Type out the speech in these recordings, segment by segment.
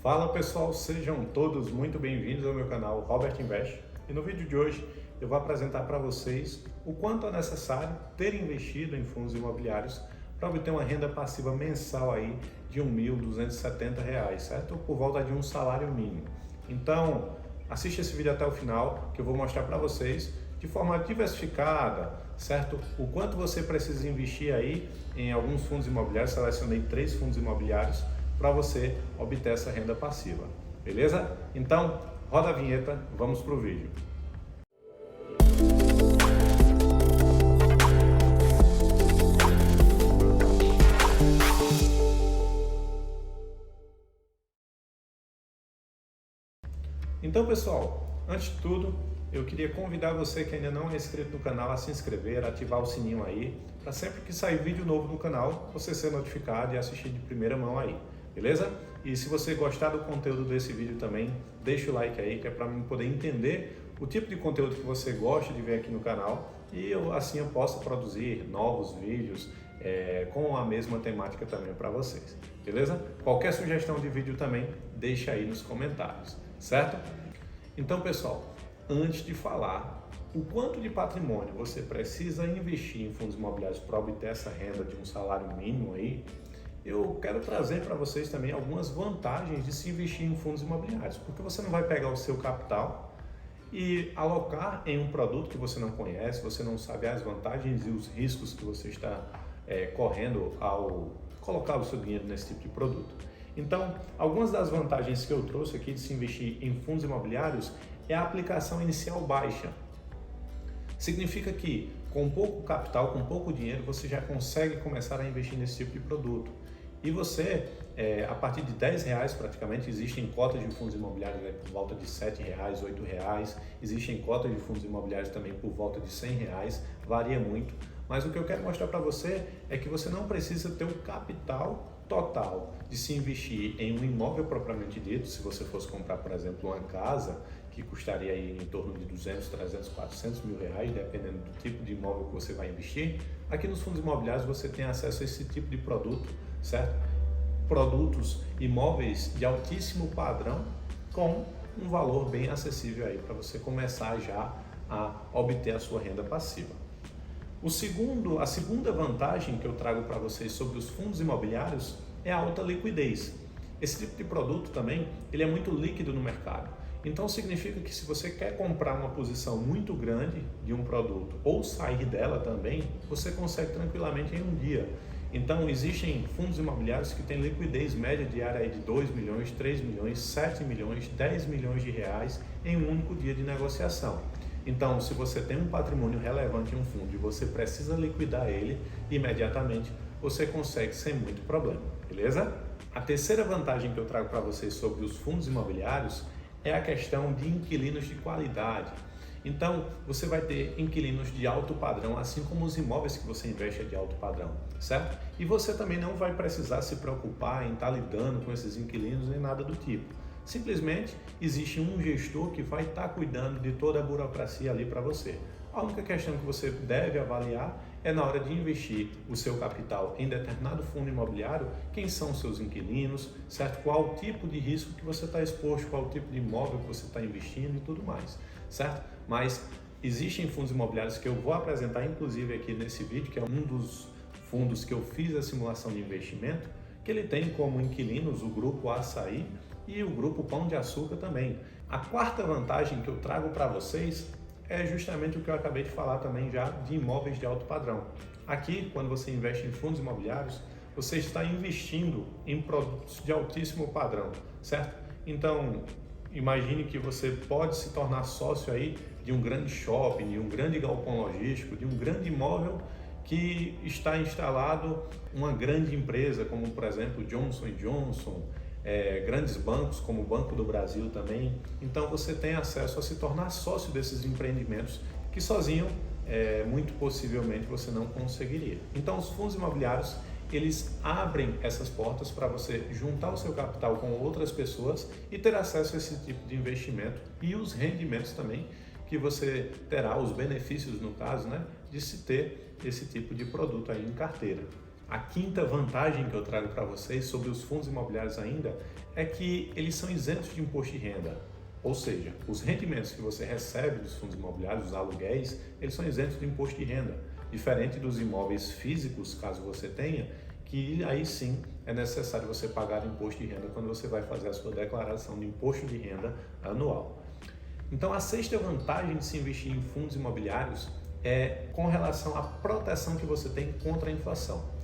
Fala pessoal, sejam todos muito bem-vindos ao meu canal Robert Invest. E no vídeo de hoje eu vou apresentar para vocês o quanto é necessário ter investido em fundos imobiliários para obter uma renda passiva mensal aí de R$ 1.270, certo? Por volta de um salário mínimo. Então, assiste esse vídeo até o final que eu vou mostrar para vocês de forma diversificada, certo? O quanto você precisa investir aí em alguns fundos imobiliários. Selecionei 3 fundos imobiliários para você obter essa renda passiva, beleza? Então, roda a vinheta, vamos para o vídeo. Então, pessoal, antes de tudo, eu queria convidar você que ainda não é inscrito no canal a se inscrever, ativar o sininho aí, para sempre que sair vídeo novo no canal, você ser notificado e assistir de primeira mão aí, beleza? E se você gostar do conteúdo desse vídeo também, deixa o like aí, que é para mim poder entender o tipo de conteúdo que você gosta de ver aqui no canal e assim eu possa produzir novos vídeos com a mesma temática também para vocês, beleza? Qualquer sugestão de vídeo também, deixa aí nos comentários, certo? Então, pessoal, antes de falar o quanto de patrimônio você precisa investir em fundos imobiliários para obter essa renda de um salário mínimo aí, eu quero trazer para vocês também algumas vantagens de se investir em fundos imobiliários, porque você não vai pegar o seu capital e alocar em um produto que você não conhece, você não sabe as vantagens e os riscos que você está correndo ao colocar o seu dinheiro nesse tipo de produto. Então, algumas das vantagens que eu trouxe aqui de se investir em fundos imobiliários é a aplicação inicial baixa. Significa que com pouco capital, com pouco dinheiro, você já consegue começar a investir nesse tipo de produto. E você, a partir de R$10 praticamente, existem cotas de fundos imobiliários por volta de R$7, R$8, existem cotas de fundos imobiliários também por volta de R$100, varia muito. Mas o que eu quero mostrar para você é que você não precisa ter o capital total de se investir em um imóvel propriamente dito. Se você fosse comprar, por exemplo, uma casa que custaria aí em torno de 200, 300, 400 mil reais, dependendo do tipo de imóvel que você vai investir, aqui nos fundos imobiliários você tem acesso a esse tipo de produto, certo? Produtos imóveis de altíssimo padrão com um valor bem acessível aí para você começar já a obter a sua renda passiva. A segunda vantagem que eu trago para vocês sobre os fundos imobiliários é a alta liquidez. Esse tipo de produto também, ele é muito líquido no mercado. Então significa que se você quer comprar uma posição muito grande de um produto ou sair dela também, você consegue tranquilamente em um dia. Então existem fundos imobiliários que têm liquidez média diária de 2 milhões, 3 milhões, 7 milhões, 10 milhões de reais em um único dia de negociação. Então, se você tem um patrimônio relevante em um fundo e você precisa liquidar ele imediatamente, você consegue sem muito problema, beleza? A terceira vantagem que eu trago para vocês sobre os fundos imobiliários é a questão de inquilinos de qualidade. Então, você vai ter inquilinos de alto padrão, assim como os imóveis que você investe é de alto padrão, certo? E você também não vai precisar se preocupar em estar lidando com esses inquilinos nem nada do tipo. Simplesmente existe um gestor que vai estar cuidando de toda a burocracia ali para você. A única questão que você deve avaliar é na hora de investir o seu capital em determinado fundo imobiliário, quem são os seus inquilinos, certo? Qual o tipo de risco que você está exposto, qual o tipo de imóvel que você está investindo e tudo mais, certo? Mas existem fundos imobiliários que eu vou apresentar inclusive aqui nesse vídeo, que é um dos fundos que eu fiz a simulação de investimento, que ele tem como inquilinos o grupo Açaí e o grupo Pão de Açúcar também. A quarta vantagem que eu trago para vocês é justamente o que eu acabei de falar também já de imóveis de alto padrão. Aqui, quando você investe em fundos imobiliários, você está investindo em produtos de altíssimo padrão, certo? Então, imagine que você pode se tornar sócio aí de um grande shopping, de um grande galpão logístico, de um grande imóvel que está instalado uma grande empresa, como por exemplo Johnson & Johnson, grandes bancos como o Banco do Brasil também. Então você tem acesso a se tornar sócio desses empreendimentos que sozinho, muito possivelmente, você não conseguiria. Então os fundos imobiliários, eles abrem essas portas para você juntar o seu capital com outras pessoas e ter acesso a esse tipo de investimento e os rendimentos também que você terá, os benefícios no caso, né, de se ter esse tipo de produto aí em carteira. A quinta vantagem que eu trago para vocês sobre os fundos imobiliários ainda é que eles são isentos de imposto de renda. Ou seja, os rendimentos que você recebe dos fundos imobiliários, os aluguéis, eles são isentos de imposto de renda. Diferente dos imóveis físicos, caso você tenha, que aí sim é necessário você pagar imposto de renda quando você vai fazer a sua declaração de imposto de renda anual. Então, a sexta vantagem de se investir em fundos imobiliários é com relação à proteção que você tem contra a inflação.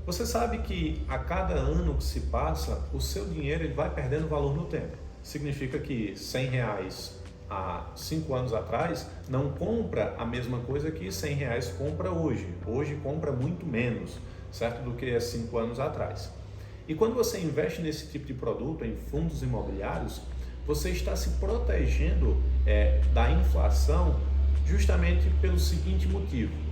Você sabe que a cada ano que se passa, o seu dinheiro ele vai perdendo valor no tempo. Significa que R$100 há 5 anos atrás não compra a mesma coisa que R$100 compra hoje. Hoje compra muito menos, certo? Do que há 5 anos atrás. E quando você investe nesse tipo de produto, em fundos imobiliários, você está se protegendo da inflação justamente pelo seguinte motivo.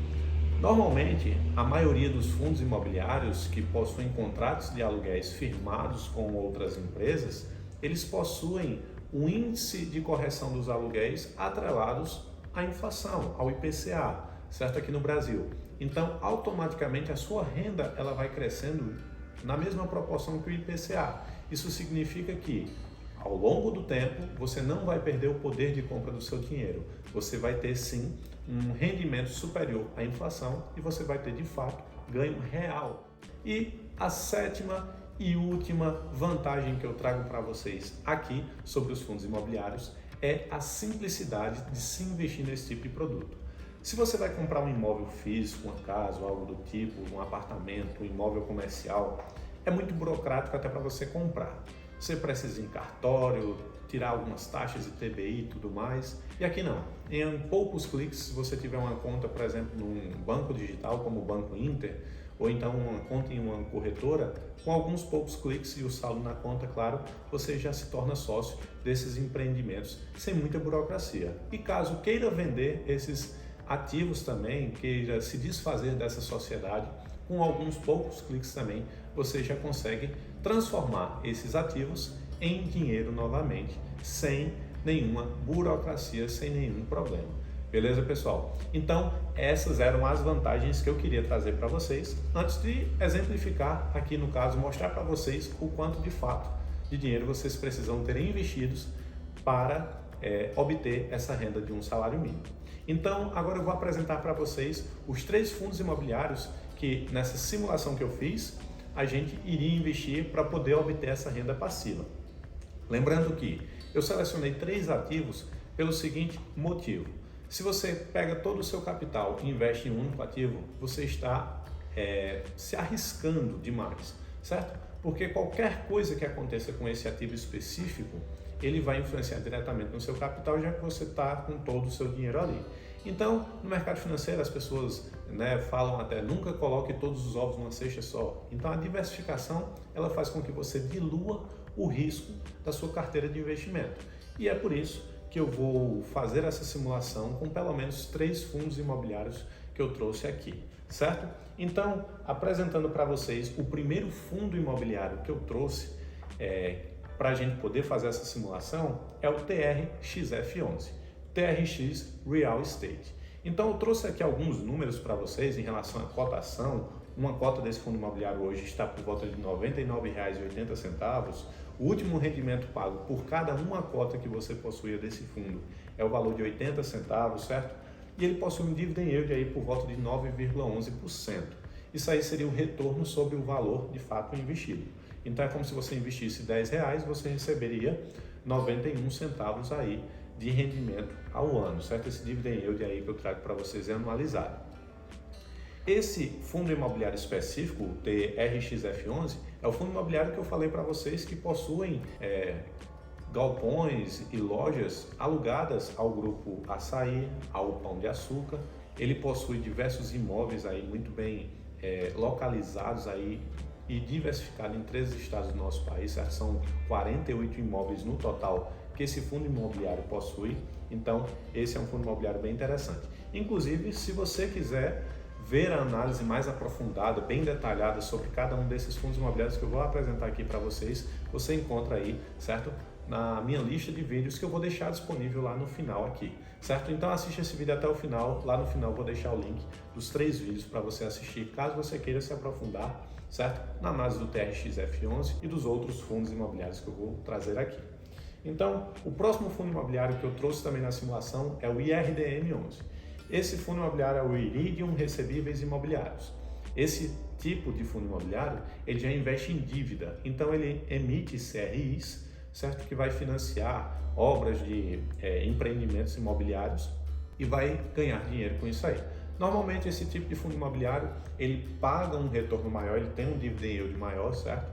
Normalmente, a maioria dos fundos imobiliários que possuem contratos de aluguéis firmados com outras empresas, eles possuem um índice de correção dos aluguéis atrelados à inflação, ao IPCA, certo? Aqui no Brasil. Então, automaticamente, a sua renda ela vai crescendo na mesma proporção que o IPCA. Isso significa que, ao longo do tempo, você não vai perder o poder de compra do seu dinheiro. Você vai ter, sim, um rendimento superior à inflação e você vai ter, de fato, ganho real. E a sétima e última vantagem que eu trago para vocês aqui sobre os fundos imobiliários é a simplicidade de se investir nesse tipo de produto. Se você vai comprar um imóvel físico, uma casa ou algo do tipo, um apartamento, um imóvel comercial, é muito burocrático até para você comprar. Você precisa ir em cartório, tirar algumas taxas de TBI e tudo mais. E aqui não. Em poucos cliques, se você tiver uma conta, por exemplo, num banco digital como o Banco Inter, ou então uma conta em uma corretora, com alguns poucos cliques e o saldo na conta, claro, você já se torna sócio desses empreendimentos sem muita burocracia. E caso queira vender esses ativos também, queira se desfazer dessa sociedade, com alguns poucos cliques também, você já consegue transformar esses ativos em dinheiro novamente, sem nenhuma burocracia, sem nenhum problema. Beleza, pessoal? Então, essas eram as vantagens que eu queria trazer para vocês, antes de exemplificar aqui no caso, mostrar para vocês o quanto de fato de dinheiro vocês precisam ter investidos para obter essa renda de um salário mínimo. Então, agora eu vou apresentar para vocês os 3 fundos imobiliários que nessa simulação que eu fiz, a gente iria investir para poder obter essa renda passiva. Lembrando que eu selecionei 3 ativos pelo seguinte motivo. Se você pega todo o seu capital e investe em um único ativo, você está se arriscando demais, certo? Porque qualquer coisa que aconteça com esse ativo específico, ele vai influenciar diretamente no seu capital, já que você está com todo o seu dinheiro ali. Então, no mercado financeiro, as pessoas falam até, nunca coloque todos os ovos numa cesta só. Então, a diversificação, ela faz com que você dilua o risco da sua carteira de investimento. E é por isso que eu vou fazer essa simulação com pelo menos 3 fundos imobiliários que eu trouxe aqui, certo? Então, apresentando para vocês o primeiro fundo imobiliário que eu trouxe para a gente poder fazer essa simulação é o TRXF11, TRX Real Estate. Então, eu trouxe aqui alguns números para vocês em relação à cotação. Uma cota desse fundo imobiliário hoje está por volta de R$ 99,80. O último rendimento pago por cada uma cota que você possuía desse fundo é o valor de 80 centavos, certo? E ele possui um dividend yield aí por volta de 9,11%. Isso aí seria o retorno sobre o valor de fato investido. Então é como se você investisse R$10, você receberia 91 centavos aí de rendimento ao ano, certo? Esse dividend yield aí que eu trago para vocês é anualizado. Esse fundo imobiliário específico, o TRXF11, é o fundo imobiliário que eu falei para vocês que possuem galpões e lojas alugadas ao grupo Açaí, ao Pão de Açúcar. Ele possui diversos imóveis aí muito bem localizados aí e diversificados em 3 estados do nosso país, certo? São 48 imóveis no total que esse fundo imobiliário possui. Então, esse é um fundo imobiliário bem interessante. Inclusive, se você quiser ver a análise mais aprofundada, bem detalhada sobre cada um desses fundos imobiliários que eu vou apresentar aqui para vocês, você encontra aí, certo? Na minha lista de vídeos que eu vou deixar disponível lá no final aqui, certo? Então assiste esse vídeo até o final, lá no final eu vou deixar o link dos 3 vídeos para você assistir, caso você queira se aprofundar, certo? Na análise do TRX-F11 e dos outros fundos imobiliários que eu vou trazer aqui. Então, o próximo fundo imobiliário que eu trouxe também na simulação é o IRDM11. Esse fundo imobiliário é o Iridium Recebíveis Imobiliários. Esse tipo de fundo imobiliário, ele já investe em dívida, então ele emite CRIs, certo? Que vai financiar obras de empreendimentos imobiliários e vai ganhar dinheiro com isso aí. Normalmente esse tipo de fundo imobiliário, ele paga um retorno maior, ele tem um dividend yield maior, certo?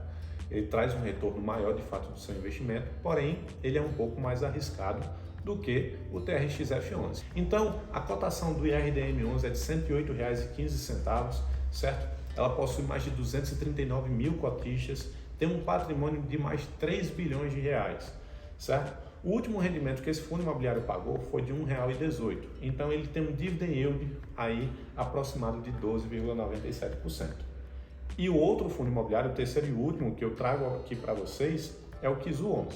Ele traz um retorno maior de fato do seu investimento, porém ele é um pouco mais arriscado do que o TRX-F11. Então a cotação do IRDM11 é de R$ 108,15, certo? Ela possui mais de 239 mil cotistas, tem um patrimônio de mais de 3 bilhões de reais, certo? O último rendimento que esse fundo imobiliário pagou foi de R$ 1,18. Então ele tem um dividend yield aí aproximado de 12,97%. E o outro fundo imobiliário, o terceiro e último que eu trago aqui para vocês, é o KIZU11.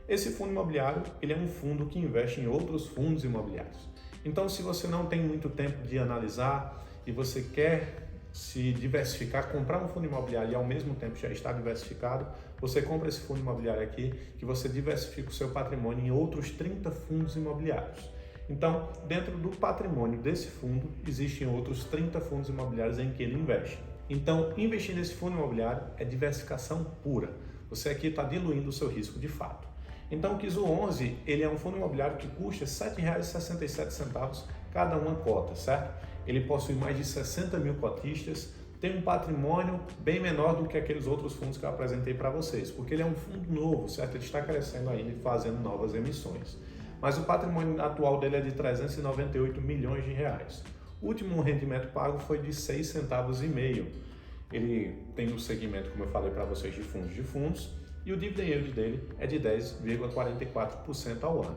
Esse fundo imobiliário, ele é um fundo que investe em outros fundos imobiliários. Então, se você não tem muito tempo de analisar e você quer se diversificar, comprar um fundo imobiliário e ao mesmo tempo já está diversificado, você compra esse fundo imobiliário aqui, que você diversifica o seu patrimônio em outros 30 fundos imobiliários. Então, dentro do patrimônio desse fundo, existem outros 30 fundos imobiliários em que ele investe. Então, investir nesse fundo imobiliário é diversificação pura. Você aqui está diluindo o seu risco de fato. Então, o KIZU11, ele é um fundo imobiliário que custa R$ 7,67 cada uma cota, certo? Ele possui mais de 60 mil cotistas, tem um patrimônio bem menor do que aqueles outros fundos que eu apresentei para vocês, porque ele é um fundo novo, certo? Ele está crescendo ainda e fazendo novas emissões. Mas o patrimônio atual dele é de 398 milhões de reais. O último rendimento pago foi de 6,5 centavos. Ele tem um segmento, como eu falei para vocês, de fundos, e o dividend yield dele é de 10,44% ao ano.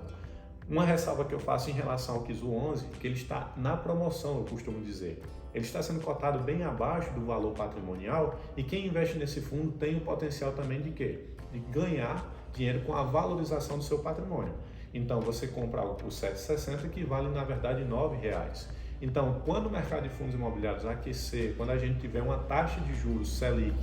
Uma ressalva que eu faço em relação ao KIZU11, que ele está na promoção, eu costumo dizer. Ele está sendo cotado bem abaixo do valor patrimonial e quem investe nesse fundo tem o potencial também de quê? De ganhar dinheiro com a valorização do seu patrimônio. Então você compra algo por R$ 7,60 que vale na verdade R$ 9,00. Então quando o mercado de fundos imobiliários aquecer, quando a gente tiver uma taxa de juros Selic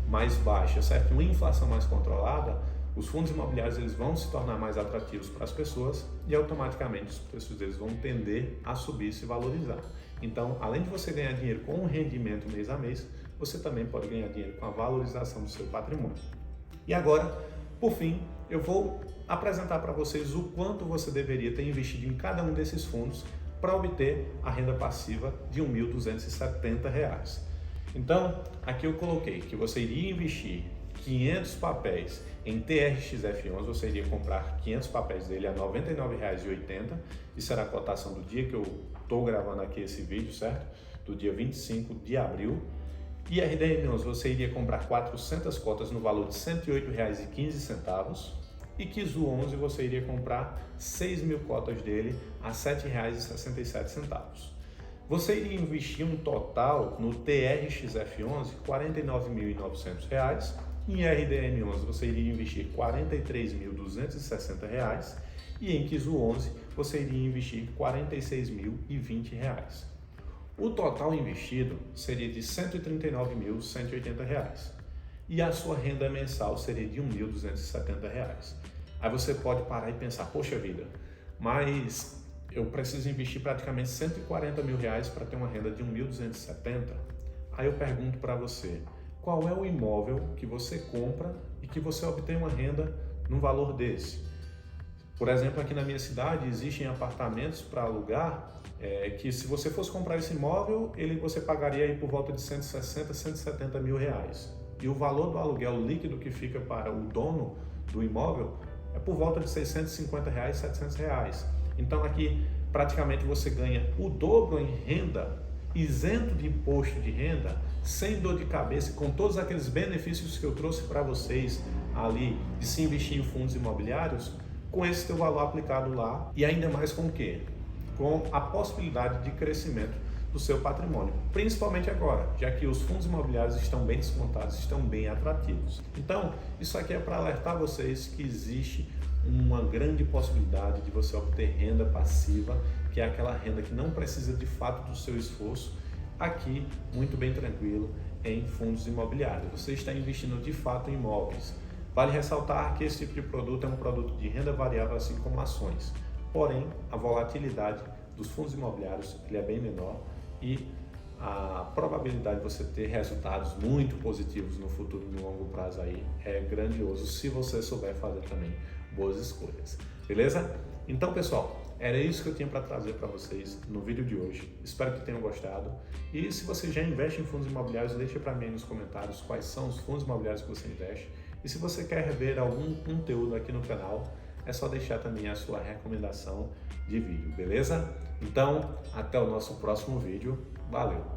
mais baixa, certo? Uma inflação mais controlada, os fundos imobiliários eles vão se tornar mais atrativos para as pessoas e automaticamente os preços deles vão tender a subir e se valorizar. Então, além de você ganhar dinheiro com um rendimento mês a mês, você também pode ganhar dinheiro com a valorização do seu patrimônio. E agora, por fim, eu vou apresentar para vocês o quanto você deveria ter investido em cada um desses fundos para obter a renda passiva de R$ 1.270. Então, aqui eu coloquei que você iria investir 500 papéis em TRX-F11, você iria comprar 500 papéis dele a R$ 99,80, isso será a cotação do dia que eu estou gravando aqui esse vídeo, certo? Do dia 25 de abril. E RDM11, você iria comprar 400 cotas no valor de R$ 108,15. E KIZU11, você iria comprar 6 mil cotas dele a R$ 7,67. Você iria investir um total no TRX-F11 R$ 49.900, em RDM11 você iria investir R$ 43.260 e em KIZU11 você iria investir R$ 46.020. O total investido seria de R$ 139.180 e a sua renda mensal seria de R$ 1.270. Aí você pode parar e pensar, poxa vida, mas eu preciso investir praticamente R$ 140 mil para ter uma renda de 1.270. Aí eu pergunto para você, qual é o imóvel que você compra e que você obtém uma renda num valor desse? Por exemplo, aqui na minha cidade existem apartamentos para alugar que se você fosse comprar esse imóvel, você pagaria aí por volta de 160, 170 mil reais. E o valor do aluguel líquido que fica para o dono do imóvel é por volta de 650 reais, 700 reais. Então aqui praticamente você ganha o dobro em renda, isento de imposto de renda, sem dor de cabeça, com todos aqueles benefícios que eu trouxe para vocês ali de se investir em fundos imobiliários, com esse teu valor aplicado lá e ainda mais com o quê? Com a possibilidade de crescimento do seu patrimônio, principalmente agora, já que os fundos imobiliários estão bem descontados, estão bem atrativos. Então, isso aqui é para alertar vocês que existe uma grande possibilidade de você obter renda passiva, que é aquela renda que não precisa de fato do seu esforço, aqui muito bem tranquilo em fundos imobiliários. Você está investindo de fato em imóveis. Vale ressaltar que esse tipo de produto é um produto de renda variável, assim como ações. Porém, a volatilidade dos fundos imobiliários ele é bem menor e a probabilidade de você ter resultados muito positivos no futuro, no longo prazo aí, é grandioso se você souber fazer também boas escolhas. Beleza? Então, pessoal, era isso que eu tinha para trazer para vocês no vídeo de hoje. Espero que tenham gostado. E se você já investe em fundos imobiliários, deixe para mim aí nos comentários quais são os fundos imobiliários que você investe. E se você quer ver algum conteúdo aqui no canal, é só deixar também a sua recomendação de vídeo, beleza? Então, até o nosso próximo vídeo. Valeu!